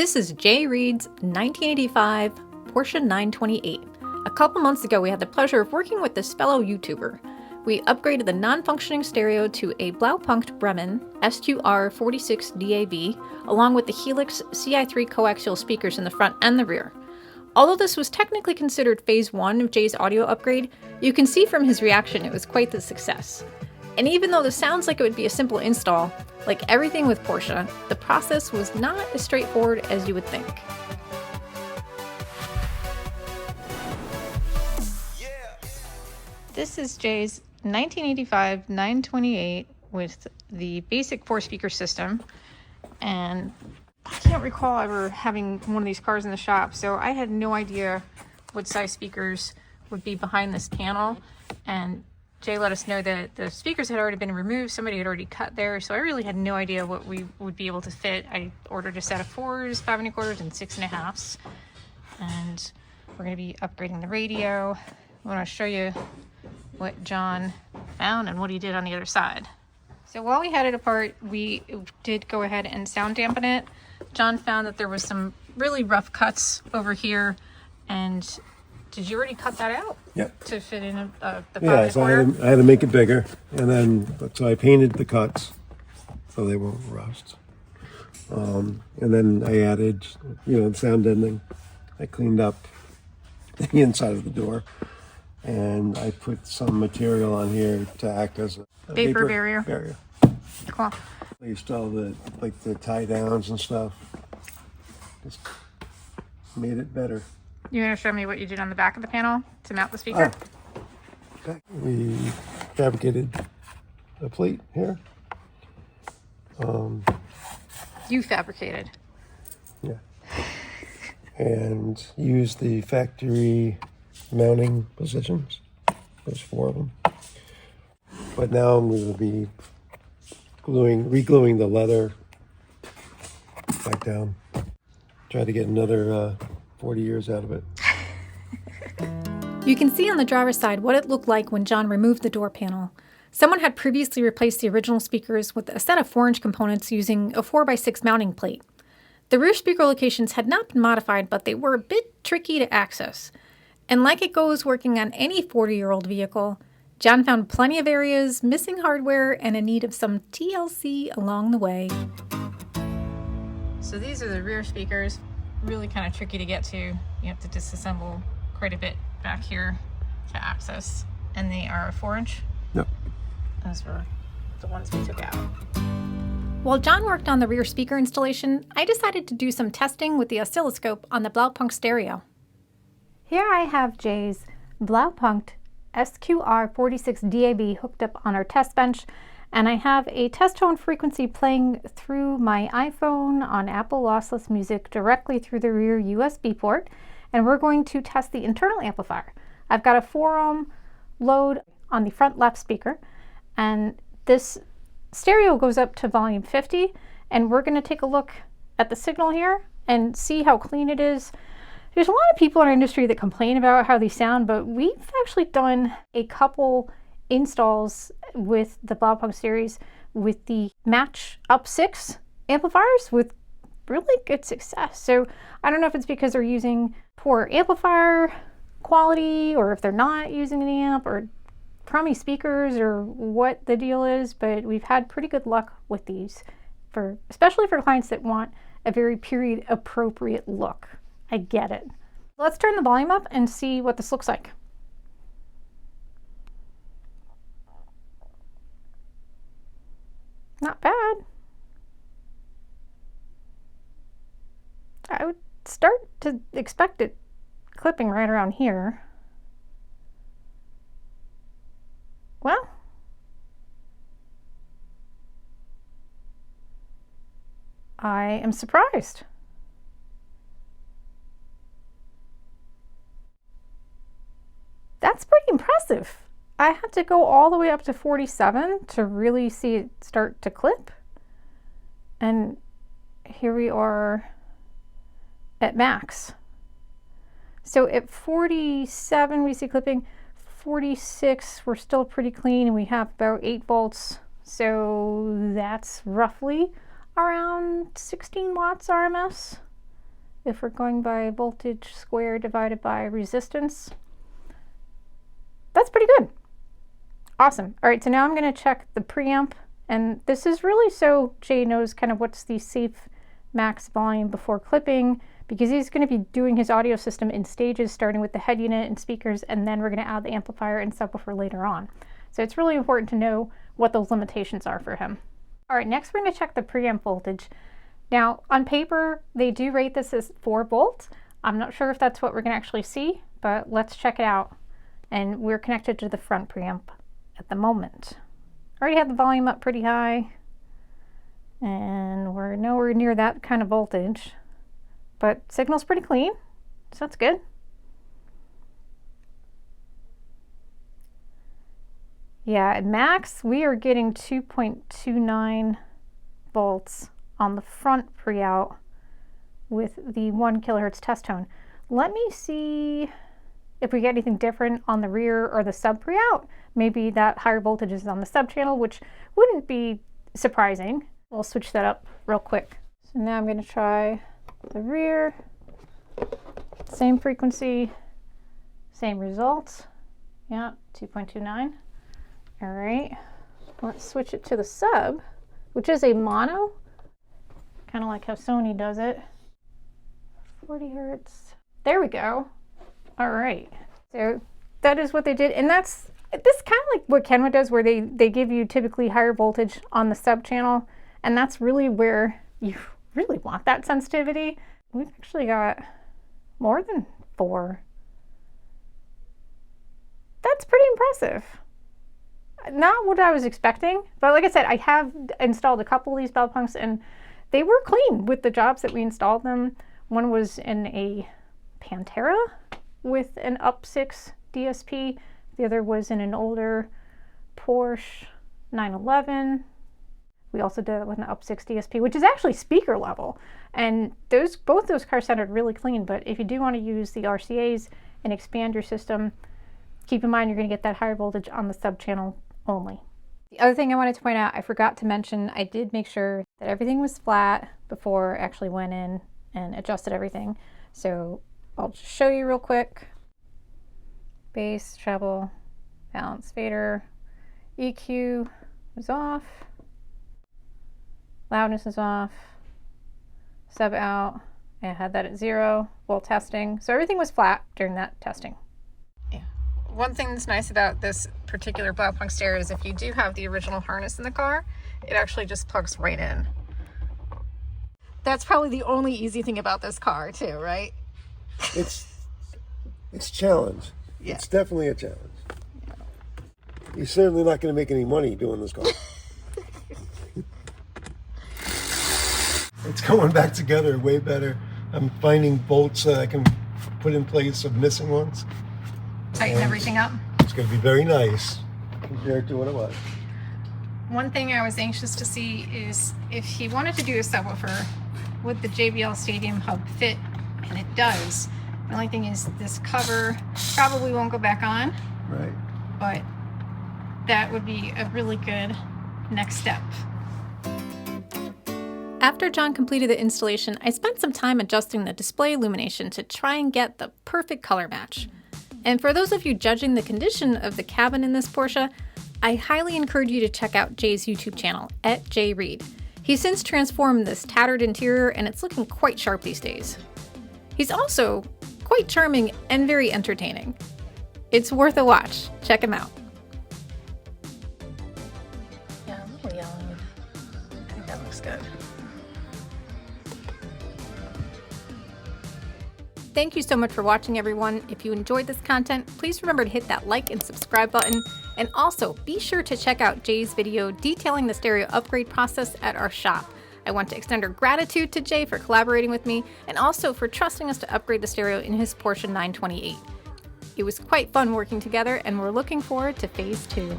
This is Jay Reed's 1985 Porsche 928. A couple months ago, we had the pleasure of working with this fellow YouTuber. We upgraded the non-functioning stereo to a Blaupunkt Bremen SQR 46 DAB, along with the Helix Ci3 coaxial speakers in the front and the rear. Although this was technically considered phase 1 of Jay's audio upgrade, you can see from his reaction it was quite the success. And even though this sounds like it would be a simple install, like everything with Porsche, the process was not as straightforward as you would think. This is Jay's 1985 928 with the basic 4-speaker system, and I can't recall ever having one of these cars in the shop, so I had no idea what size speakers would be behind this panel, and Jay let us know that the speakers had already been removed. Somebody had already cut there, so I really had no idea what we would be able to fit. I ordered a set of 4s, 5 1/4s, and 6 1/2s, and we're going to be upgrading the radio. I want to show you what John found and what he did on the other side. So while we had it apart, we did go ahead and sound dampen it. John found that there was some really rough cuts over here, and did you already cut that out? Yep. To fit in the 5 Yeah, so I had to make it bigger, and then so I painted the cuts so they won't rust. And then I added, the sound deadening. I cleaned up the inside of the door, and I put some material on here to act as a vapor barrier. Cool. I used all the tie downs and stuff. Just made it better. You want to show me what you did on the back of the panel to mount the speaker? Okay. We fabricated a plate here. You fabricated. Yeah. And used the factory mounting positions. There's 4 of them. But now I'm going to be re-gluing the leather back down. Try to get another 40 years out of it. You can see on the driver's side what it looked like when John removed the door panel. Someone had previously replaced the original speakers with a set of 4-inch components using a 4x6 mounting plate. The rear speaker locations had not been modified, but they were a bit tricky to access. And like it goes working on any 40-year-old vehicle, John found plenty of areas missing hardware and in need of some TLC along the way. So these are the rear speakers. Really kind of tricky to get to. You have to disassemble quite a bit back here to access. And they are a 4-inch? Yep. Those were the ones we took out. While John worked on the rear speaker installation, I decided to do some testing with the oscilloscope on the Blaupunkt stereo. Here I have Jay's Blaupunkt SQR 46 DAB hooked up on our test bench, and I have a test tone frequency playing through my iPhone on Apple lossless music directly through the rear USB port, and we're going to test the internal amplifier. I've got a 4-ohm load on the front left speaker, and this stereo goes up to volume 50, and we're going to take a look at the signal here and see how clean it is. There's a lot of people in our industry that complain about how they sound, but we've actually done a couple installs with the Blaupunkt series with the match up 6 amplifiers with really good success. So I don't know if it's because they're using poor amplifier quality or if they're not using an amp or crummy speakers or what the deal is, but we've had pretty good luck with these, especially for clients that want a very period appropriate look. I get it. Let's turn the volume up and see what this looks like. Not bad. I would start to expect it clipping right around here. Well, I am surprised. That's pretty impressive. I had to go all the way up to 47 to really see it start to clip. And here we are at max. So at 47 we see clipping, 46 we're still pretty clean, and we have about 8 volts. So that's roughly around 16 watts RMS. if we're going by voltage squared divided by resistance. That's pretty good. Awesome. All right, so now I'm going to check the preamp, and this is really so Jay knows kind of what's the safe max volume before clipping, because he's going to be doing his audio system in stages, starting with the head unit and speakers, and then we're going to add the amplifier and subwoofer later on. So it's really important to know what those limitations are for him. All right, next we're going to check the preamp voltage. Now, on paper, they do rate this as 4 volts. I'm not sure if that's what we're going to actually see, but let's check it out. And we're connected to the front preamp at the moment. Already had the volume up pretty high, and we're nowhere near that kind of voltage, but signal's pretty clean, so that's good. Yeah, at max, we are getting 2.29 volts on the front pre-out with the 1 kilohertz test tone. Let me see if we get anything different on the rear or the sub pre-out. Maybe that higher voltage is on the sub channel, which wouldn't be surprising. We'll switch that up real quick. So now I'm going to try the rear. Same frequency, same results. Yeah, 2.29. All right, let's switch it to the sub, which is a mono, kind of like how Sony does it. 40 hertz. There we go. All right, so that is what they did, and this kind of like what Kenwood does, where they give you typically higher voltage on the sub channel, and that's really where you really want that sensitivity. We've actually got more than 4. That's pretty impressive. Not what I was expecting, but like I said, I have installed a couple of these Blaupunkts, and they were clean with the jobs that we installed them. One was in a Pantera with an up6 DSP. The other was in an older Porsche 911. We also did it with an up6 DSP, which is actually speaker level. And both those cars sounded really clean, but if you do want to use the RCAs and expand your system, keep in mind you're going to get that higher voltage on the sub channel only. The other thing I wanted to point out, I forgot to mention, I did make sure that everything was flat before I actually went in and adjusted everything. So I'll just show you real quick. Bass, treble, balance, fader, EQ is off, loudness is off, sub out, I had that at 0 while testing. So everything was flat during that testing. One thing that's nice about this particular Blaupunkt stereo is if you do have the original harness in the car, it actually just plugs right in. That's probably the only easy thing about this car too, right? It's a challenge. Yeah. It's definitely a challenge. Yeah. You're certainly not going to make any money doing this car. It's going back together way better. I'm finding bolts that I can put in place of missing ones. Tighten everything up. It's going to be very nice compared to what it was. One thing I was anxious to see is if he wanted to do a subwoofer, would the JBL Stadium Hub fit? And it does. The only thing is this cover probably won't go back on. Right. But that would be a really good next step. After John completed the installation, I spent some time adjusting the display illumination to try and get the perfect color match. And for those of you judging the condition of the cabin in this Porsche, I highly encourage you to check out Jay's YouTube channel, @JReed. He's since transformed this tattered interior, and it's looking quite sharp these days. He's also quite charming and very entertaining. It's worth a watch. Check him out. Yeah, a little yellow. I think that looks good. Thank you so much for watching, everyone. If you enjoyed this content, please remember to hit that like and subscribe button. And also, be sure to check out Jay's video detailing the stereo upgrade process at our shop. I want to extend our gratitude to Jay for collaborating with me and also for trusting us to upgrade the stereo in his Porsche 928. It was quite fun working together, and we're looking forward to phase 2.